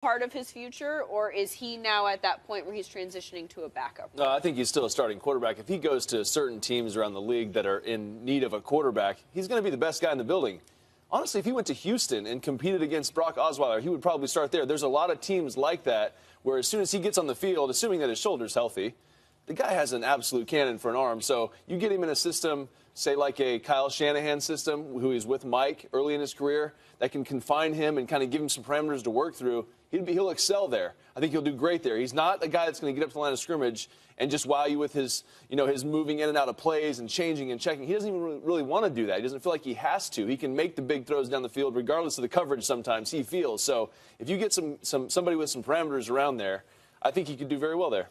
part of his future, or is he now at that point where he's transitioning to a backup? No, I think he's still a starting quarterback. If he goes to certain teams around the league that are in need of a quarterback, he's going to be the best guy in the building. Honestly, if he went to Houston and competed against Brock Osweiler, he would probably start there. There's a lot of teams like that where as soon as he gets on the field, assuming that his shoulder's healthy, the guy has an absolute cannon for an arm. So you get him in a system, say like a Kyle Shanahan system, who he's with Mike early in his career, that can confine him and kind of give him some parameters to work through. He'll excel there. I think he'll do great there. He's not a guy that's going to get up to the line of scrimmage and just wow you with his, his moving in and out of plays and changing and checking. He doesn't even really want to do that. He doesn't feel like he has to. He can make the big throws down the field regardless of the coverage sometimes he feels. So if you get somebody with some parameters around there, I think he could do very well there.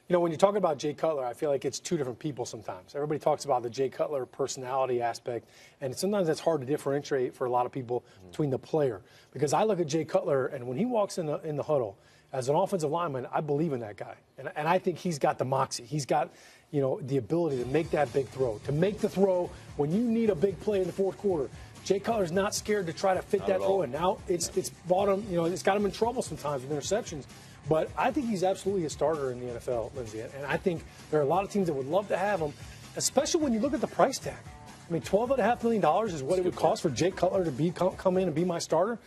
When you're talking about Jay Cutler, I feel like it's two different people sometimes. Everybody talks about the Jay Cutler personality aspect, and sometimes that's hard to differentiate for a lot of people between the player. Because I look at Jay Cutler, and when he walks in the huddle, as an offensive lineman, I believe in that guy. And I think he's got the moxie. He's got, the ability to make that big throw, to make the throw when you need a big play in the fourth quarter. Jay Cutler's not scared to try to fit that throw in. Now it's brought him, it's got him in trouble sometimes with interceptions. But I think he's absolutely a starter in the NFL, Lindsay. And I think there are a lot of teams that would love to have him, especially when you look at the price tag. I mean, $12.5 million is what it would cost for Jay Cutler to come in and be my starter.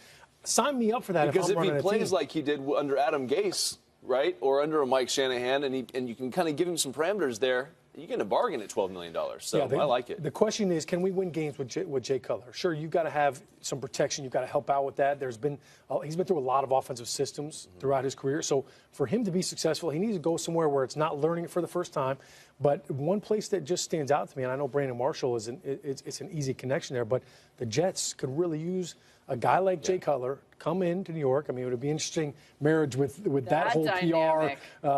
Sign me up for that. Because if he plays like he did under Adam Gase, right, or under a Mike Shanahan, and you can kind of give him some parameters there, you get a bargain at $12 million. So I like it. The question is, can we win games with Jay Cutler? Sure, you've got to have some protection. You've got to help out with that. He's been through a lot of offensive systems throughout his career. So for him to be successful, he needs to go somewhere where it's not learning it for the first time. But one place that just stands out to me, and I know Brandon Marshall it's an easy connection there, but the Jets could really use a guy like Jay Cutler come into New York. I mean, it would be an interesting marriage with that whole dynamic. PR.